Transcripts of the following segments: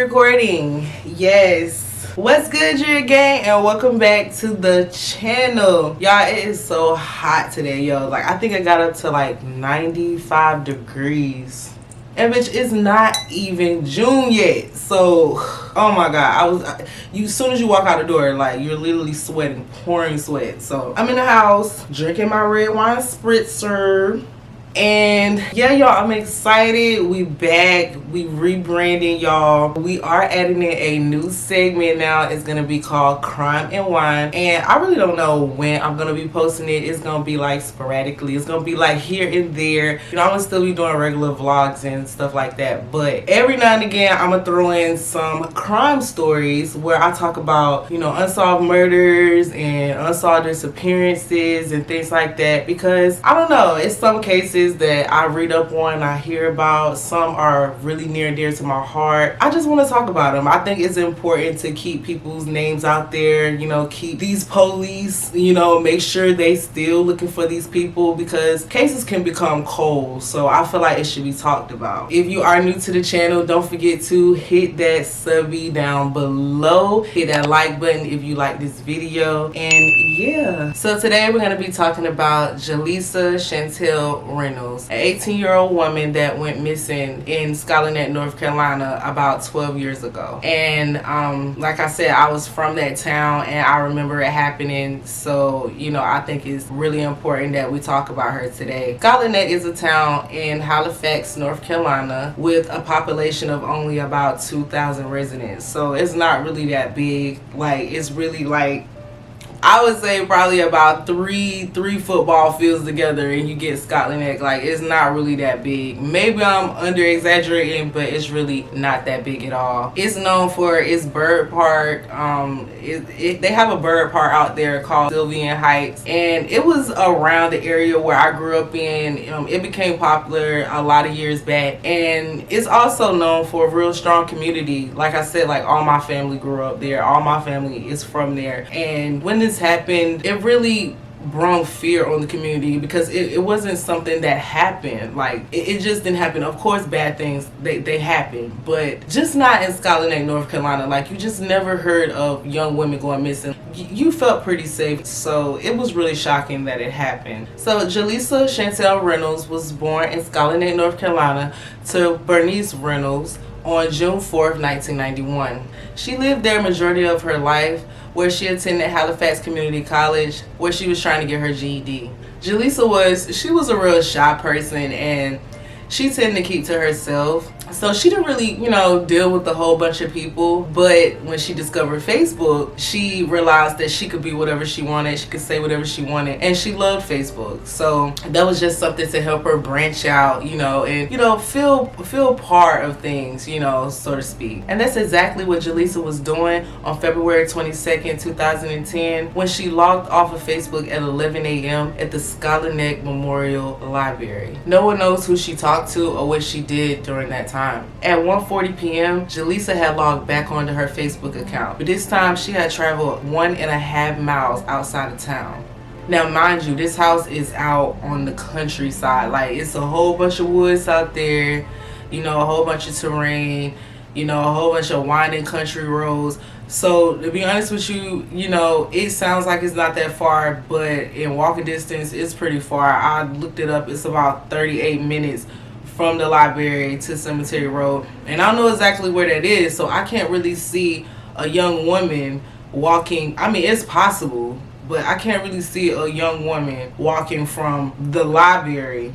recording. Yes. What's good, DRIAAGANG, and welcome back to the channel. Y'all, it is so hot today, yo. Like, I think I got up to like 95 degrees. And bitch, it's not even June yet. So, oh my God. As soon as you walk out the door, like, you're literally sweating, pouring sweat. So, I'm in the house, drinking my red wine spritzer. And yeah, y'all, I'm excited. We back. We rebranding, y'all. We are adding in a new segment now. It's gonna be called Crime and Wine, and I really don't know when I'm gonna be posting it. It's gonna be like sporadically. It's gonna be like here and there. You know, I'm gonna still be doing regular vlogs and stuff like that, but every now and again I'm gonna throw in some crime stories where I talk about, you know, unsolved murders and unsolved disappearances and things like that, because I don't know, it's some cases that I read up on, I hear about. Some are really near and dear to my heart. I just want to talk about them. I think it's important to keep people's names out there, you know, keep these police, you know, make sure they still looking for these people, because cases can become cold. So I feel like it should be talked about. If you are new to the channel, don't forget to hit that subby down below. Hit that like button if you like this video. And yeah, so today we're going to be talking about Jalisa Reynolds, an 18-year-old woman that went missing in Scarlet Neck, North Carolina about 12 years ago. And like I said, I was from that town and I remember it happening. So, you know, I think it's really important that we talk about her today. Scarlet Neck is a town in Halifax, North Carolina, with a population of only about 2,000 residents. So it's not really that big. Like, it's really like, I would say probably about three football fields together and you get Scarlet Neck. Like, it's not really that big. Maybe I'm under exaggerating, but it's really not that big at all. It's known for its bird park. They have a bird park out there called Sylvian Heights, and it was around the area where I grew up in. It became popular a lot of years back, and it's also known for a real strong community. Like I said, like, all my family grew up there. All my family is from there, and when this happened, it really brought fear on the community, because it wasn't something that happened. Like, it just didn't happen. Of course, bad things, they happen, but just not in Scarlet Neck, North Carolina. Like, you just never heard of young women going missing. You felt pretty safe, so it was really shocking that it happened. So Jalisa Reynolds was born in Scarlet Neck, North Carolina, to Bernice Reynolds on June 4th, 1991. She lived there majority of her life, where she attended Halifax Community College, where she was trying to get her GED. Jalisa was a real shy person, and she tended to keep to herself. So she didn't really, you know, deal with a whole bunch of people. But when she discovered Facebook, she realized that she could be whatever she wanted. She could say whatever she wanted. And she loved Facebook. So that was just something to help her branch out, you know, and, you know, feel part of things, you know, so to speak. And that's exactly what Jalisa was doing on February 22nd, 2010, when she logged off of Facebook at 11 a.m. at the Scarlet Neck Memorial Library. No one knows who she talked to or what she did during that time. At 1:40 p.m., Jalisa had logged back onto her Facebook account, but this time she had traveled 1.5 miles outside of town. Now, mind you, this house is out on the countryside. Like, it's a whole bunch of woods out there, you know, a whole bunch of terrain, you know, a whole bunch of winding country roads. So, to be honest with you, you know, it sounds like it's not that far, but in walking distance, it's pretty far. I looked it up. It's about 38 minutes from the library to Cemetery Road, and I don't know exactly where that is, so I can't really see a young woman walking. I mean, it's possible, but I can't really see a young woman walking from the library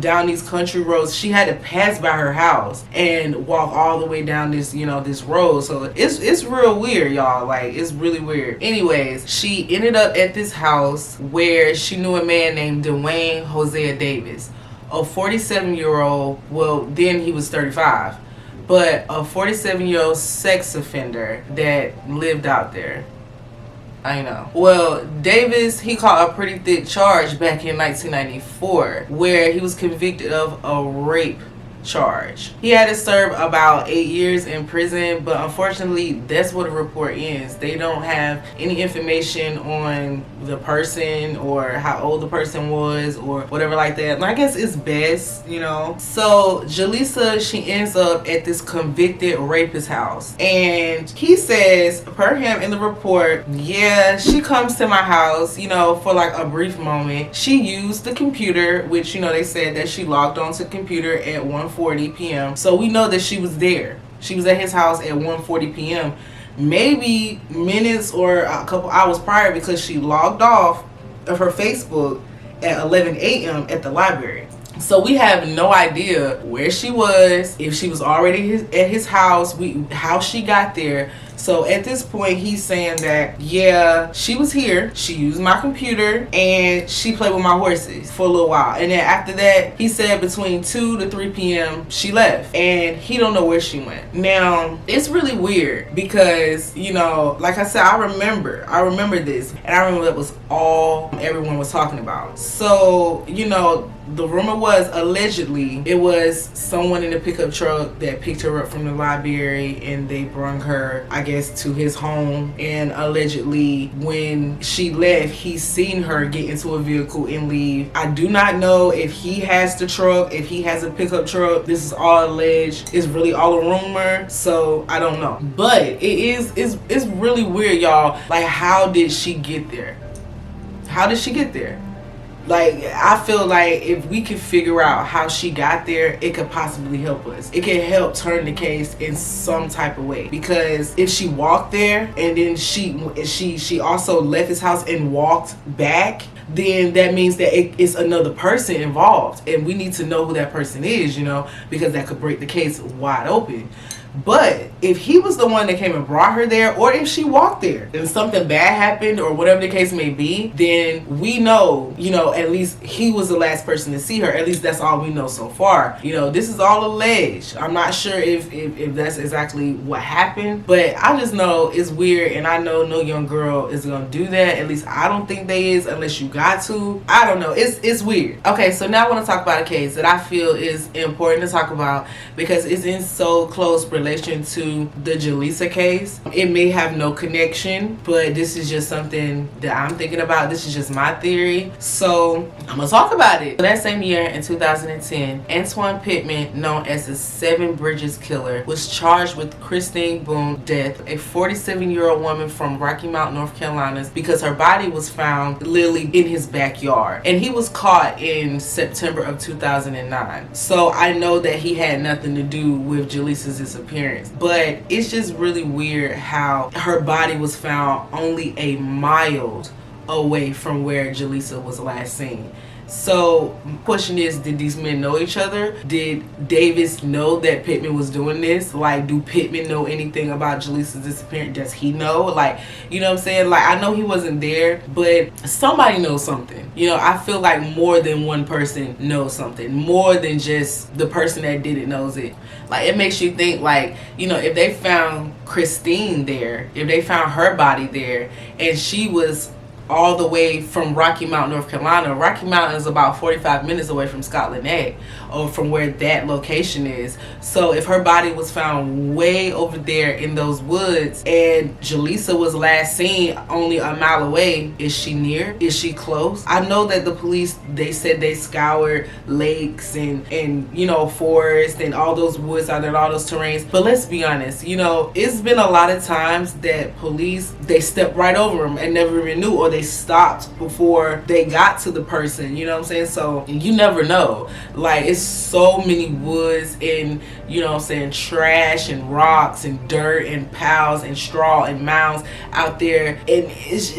down these country roads. She had to pass by her house and walk all the way down this, you know, this road. So it's real weird, y'all. Like, it's really weird. Anyways, she ended up at this house where she knew a man named Dwayne Hosea Davis, a 47-year-old, well, then he was 35, but a 47-year-old sex offender that lived out there. I know. Well, Davis, he caught a pretty thick charge back in 1994, where he was convicted of a rape charge. He had to serve about 8 years in prison, but unfortunately that's what the report ends. They don't have any information on the person or how old the person was or whatever like that. And I guess it's best, you know. So Jalisa, she ends up at this convicted rapist house, and he says, per him in the report, yeah, she comes to my house, you know, for like a brief moment. She used the computer, which, you know, they said that she logged onto the computer at 1:40 p.m. So we know that she was there. She was at his house at 1:40 p.m. maybe minutes or a couple hours prior, because she logged off of her Facebook at 11 a.m. at the library. So we have no idea where she was, if she was already at his house, how she got there. So at this point, he's saying that, yeah, she was here, she used my computer, and she played with my horses for a little while. And then after that, he said between 2 to 3 p.m. she left, and he don't know where she went. Now, it's really weird because, you know, like I said, I remember this, and I remember that was all everyone was talking about. So, you know, the rumor was allegedly it was someone in a pickup truck that picked her up from the library, and they brought her, I guess, to his home. And allegedly when she left, he seen her get into a vehicle and leave. I do not know if he has the truck, if he has a pickup truck. This is all alleged. It's really all a rumor, so I don't know. But it's really weird, y'all. Like, how did she get there? How did she get there? Like, I feel like if we could figure out how she got there, it could possibly help us. It could help turn the case in some type of way. Because if she walked there and then she also left his house and walked back, then that means that it's another person involved, and we need to know who that person is, you know, because that could break the case wide open. But if he was the one that came and brought her there, or if she walked there and something bad happened or whatever the case may be, then we know, you know, at least he was the last person to see her. At least that's all we know so far. You know, this is all alleged. I'm not sure if that's exactly what happened, but I just know it's weird, and I know no young girl is gonna do that. At least I don't think they is, unless you got to. I don't know. It's weird. Okay, so now I want to talk about a case that I feel is important to talk about because it's in so close relation to the Jalisa case. It may have no connection, but this is just something that I'm thinking about. This is just my theory, so I'm gonna talk about it. So that same year, in 2010, Antoine Pittman, known as the Seven Bridges Killer, was charged with Christine Boone's death, a 47-year-old woman from Rocky Mount, North Carolina, because her body was found literally in his backyard, and he was caught in September of 2009. So I know that he had nothing to do with Jalisa's disappearance, but it's just really weird how her body was found only a mile away from where Jalisa was last seen. So my question is, did these men know each other? Did Davis know that Pittman was doing this? Like, do Pittman know anything about Jalisa's disappearance? Does he know? Like, you know what I'm saying? Like, I know he wasn't there, but somebody knows something. You know, I feel like more than one person knows something. More than just the person that did it knows it. Like, it makes you think, like, you know, if they found Christine there, if they found her body there, and she was all the way from Rocky Mount, North Carolina. Rocky Mount is about 45 minutes away from Scotland Neck, or from where that location is. So if her body was found way over there in those woods, and Jalisa was last seen only a mile away, is she near? Is she close? I know that the police, they said they scoured lakes and you know, forest and all those woods out there, all those terrains. But let's be honest, you know, it's been a lot of times that police, they stepped right over them and never even knew, or they stopped before they got to the person, you know what I'm saying? So you never know. Like, it's so many woods and, you know what I'm saying, trash and rocks and dirt and piles and straw and mounds out there, and it's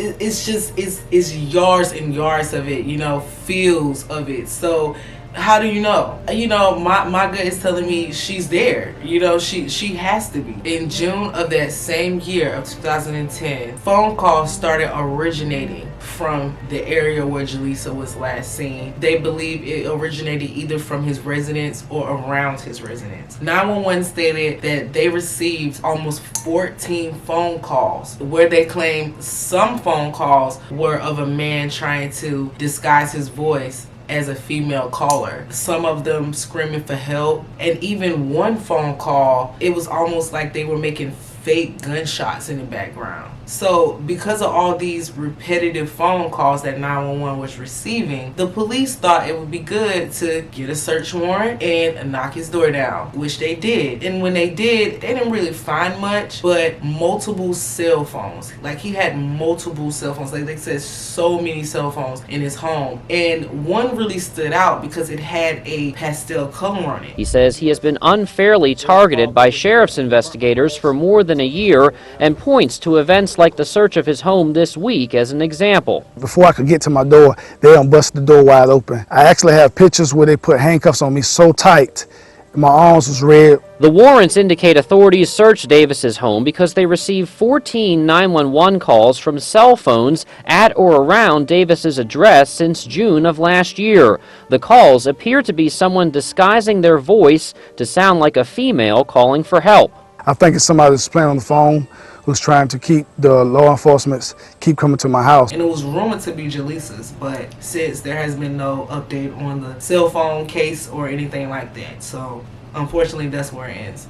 yards and yards of it, you know, fields of it. So how do you know? You know, my gut is telling me she's there. You know, she has to be. In June of that same year of 2010, phone calls started originating from the area where Jalisa was last seen. They believe it originated either from his residence or around his residence. 911 stated that they received almost 14 phone calls, where they claimed some phone calls were of a man trying to disguise his voice as a female caller. Some of them screaming for help, and even one phone call, it was almost like they were making fake gunshots in the background. So because of all these repetitive phone calls that 911 was receiving, the police thought it would be good to get a search warrant and knock his door down, which they did. And when they did, they didn't really find much, but multiple cell phones. Like, he had multiple cell phones. Like, they said so many cell phones in his home. And one really stood out because it had a pastel color on it. He says he has been unfairly targeted by sheriff's investigators for more than a year and points to events like the search of his home this week as an example. Before I could get to my door, they done busted the door wide open. I actually have pictures where they put handcuffs on me so tight, my arms was red. The warrants indicate authorities searched Davis's home because they received 14 911 calls from cell phones at or around Davis's address since June of last year. The calls appear to be someone disguising their voice to sound like a female calling for help. I think it's somebody that's playing on the phone who's trying to keep the law enforcement keep coming to my house. And it was rumored to be Jalisa's, but since there has been no update on the cell phone case or anything like that, so unfortunately that's where it ends.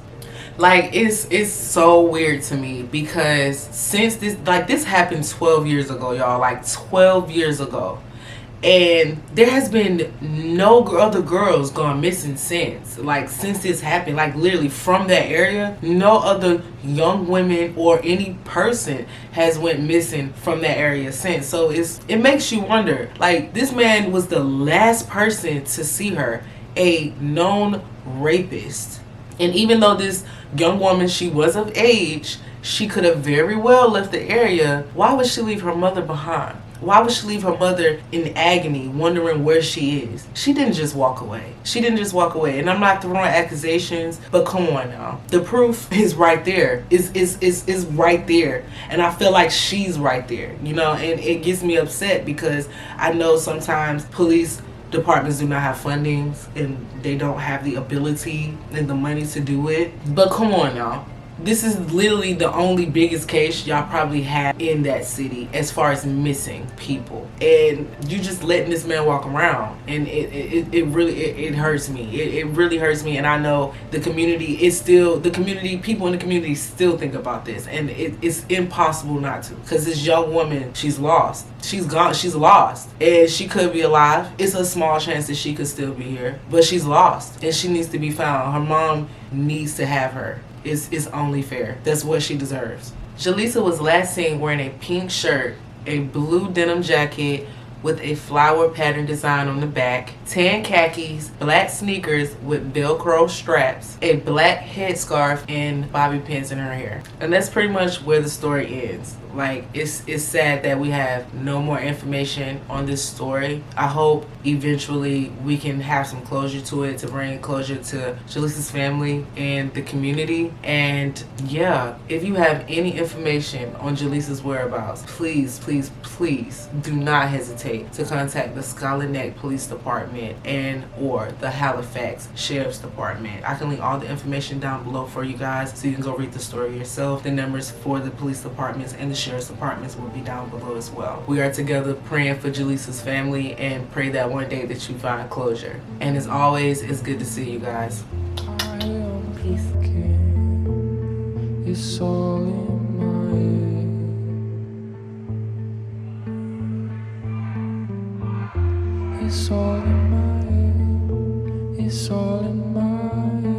Like, it's so weird to me because since this happened 12 years ago, y'all, like 12 years ago. And there has been no other girls gone missing since this happened. Like, literally from that area, no other young women or any person has went missing from that area since. So it makes you wonder, like, this man was the last person to see her, a known rapist. And even though this young woman, she was of age, she could have very well left the area. Why would she leave her mother behind? Why would she leave her mother in agony, wondering where she is? She didn't just walk away. She didn't just walk away. And I'm not throwing accusations, but come on now. The proof is right there. Is right there. And I feel like she's right there, you know, and it gets me upset because I know sometimes police departments do not have fundings and they don't have the ability and the money to do it. But come on now. This is literally the only biggest case y'all probably have in that city as far as missing people, and you just letting this man walk around, and it really hurts me. It really hurts me, and I know the community is still, people in the community still think about this, and it's impossible not to, because this young woman, she's lost. She's gone. She's lost, and she could be alive. It's a small chance that she could still be here, but she's lost, and she needs to be found. Her mom needs to have her. It's only fair. That's what she deserves. Jalisa was last seen wearing a pink shirt, a blue denim jacket with a flower pattern design on the back, tan khakis, black sneakers with Velcro straps, a black headscarf, and bobby pins in her hair. And that's pretty much where the story ends. Like, it's sad that we have no more information on this story. I hope eventually we can have some closure to it, to bring closure to Jalisa's family and the community. And yeah, if you have any information on Jalisa's whereabouts, please, please, please do not hesitate to contact the Scholar Neck Police Department and or the Halifax Sheriff's Department. I can link all the information down below for you guys so you can go read the story yourself. The numbers for the police departments and the sheriff's departments will be down below as well. We are together praying for Jalisa's family and pray that one day that you find closure. And as always, it's good to see you guys. Peace. It's all in my head. It's all in my head. It's all in my head.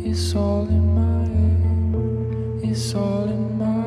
It's all in my head. It's all in my